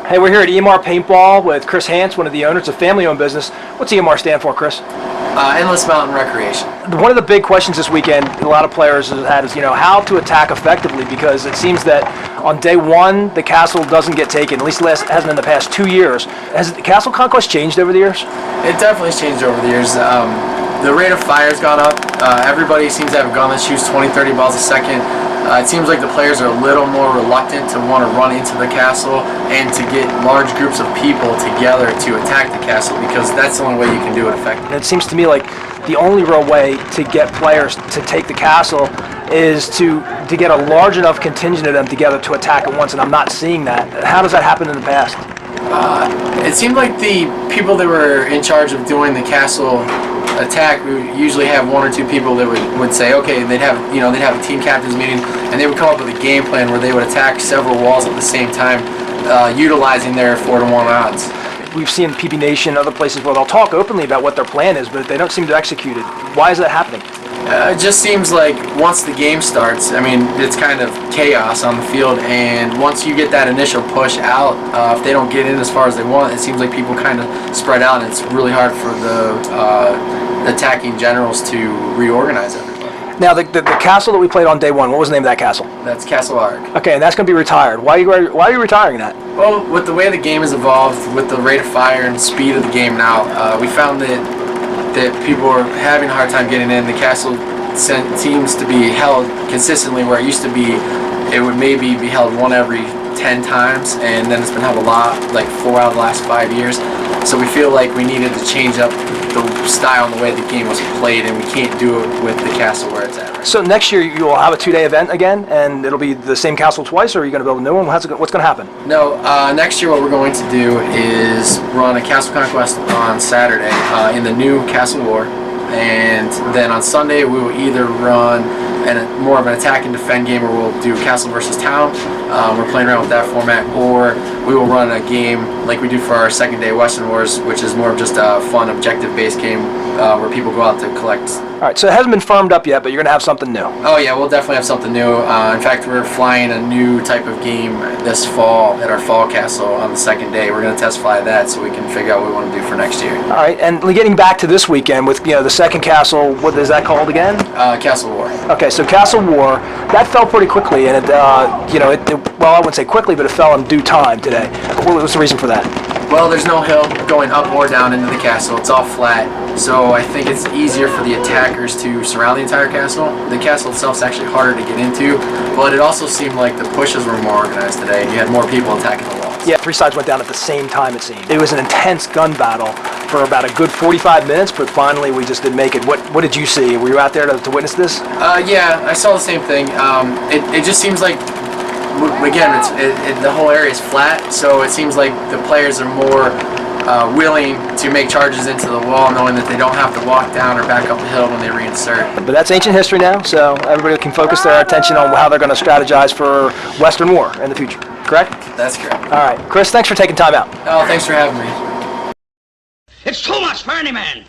Hey, we're here at EMR Paintball with Chris Hanse, one of the owners of family-owned business. What's EMR stand for, Chris? Endless Mountain Recreation. One of the big questions this weekend a lot of players have had is, how to attack effectively, because it seems that on day one, the castle doesn't get taken, at least it hasn't in the past 2 years. Has the Castle Conquest changed over the years? It definitely has changed over the years. The rate of fire has gone up. Everybody seems to have a gun that shoots 20, 30 balls a second. It seems like the players are a little more reluctant to want to run into the castle and to get large groups of people together to attack the castle, because that's the only way you can do it effectively. And it seems to me like the only real way to get players to take the castle is to get a large enough contingent of them together to attack at once, and I'm not seeing that. How does that happen in the past? It seemed like the people that were in charge of doing the castle attack, we would usually have one or two people that would say, okay, they'd have a team captains meeting, and they would come up with a game plan where they would attack several walls at the same time, utilizing their 4-to-1 odds. We've seen PB Nation, other places where they'll talk openly about what their plan is, but they don't seem to execute it. Why is that happening? It just seems like once the game starts, it's kind of chaos on the field, and once you get that initial push out, if they don't get in as far as they want, it seems like people kind of spread out, and it's really hard for the attacking generals to reorganize everybody. Now, the castle that we played on day one, what was the name of that castle? That's Castle Arc. Okay, and that's going to be retired. Why are you retiring that? Well, with the way the game has evolved, with the rate of fire and speed of the game now, we found that people are having a hard time getting in. The castle seems to be held consistently, where it used to be it would maybe be held one every 10 times, and then it's been held a lot, like 4 out of the last 5 years. So we feel like we needed to change up the style and the way the game was played, and we can't do it with the castle where it's at right. So next year you will have a 2-day event again, and it'll be the same castle twice, or are you going to build a new one? What's going to happen? No, next year what we're going to do is run a Castle Conquest on Saturday in the new Castle War, and then on Sunday we will either run more of an attack and defend game, where we'll do Castle versus Town. We're playing around with that format, or we will run a game like we do for our second day Western Wars, which is more of just a fun objective-based game where people go out to collect. All right, so it hasn't been firmed up yet, but you're going to have something new. Oh yeah, we'll definitely have something new. In fact, we're flying a new type of game this fall at our fall castle on the second day. We're going to test fly that so we can figure out what we want to do for next year. All right, and getting back to this weekend with the second castle, what is that called again? Castle War. Okay, so Castle War, that fell pretty quickly, and well, I wouldn't say quickly, but it fell in due time today. What was the reason for that? Well, there's no hill going up or down into the castle. It's all flat, so I think it's easier for the attackers to surround the entire castle. The castle itself is actually harder to get into, but it also seemed like the pushes were more organized today, and you had more people attacking the walls. Yeah, 3 sides went down at the same time, it seemed. It was an intense gun battle for about a good 45 minutes, but finally we just didn't make it. What did you see? Were you out there to witness this? Yeah, I saw the same thing. It just seems like, again, the whole area is flat, so it seems like the players are more willing to make charges into the wall, knowing that they don't have to walk down or back up the hill when they reinsert. But that's ancient history now, so everybody can focus their attention on how they're going to strategize for Western War in the future. Correct? That's correct. All right, Chris, thanks for taking time out. Oh, thanks for having me. It's too much for any man.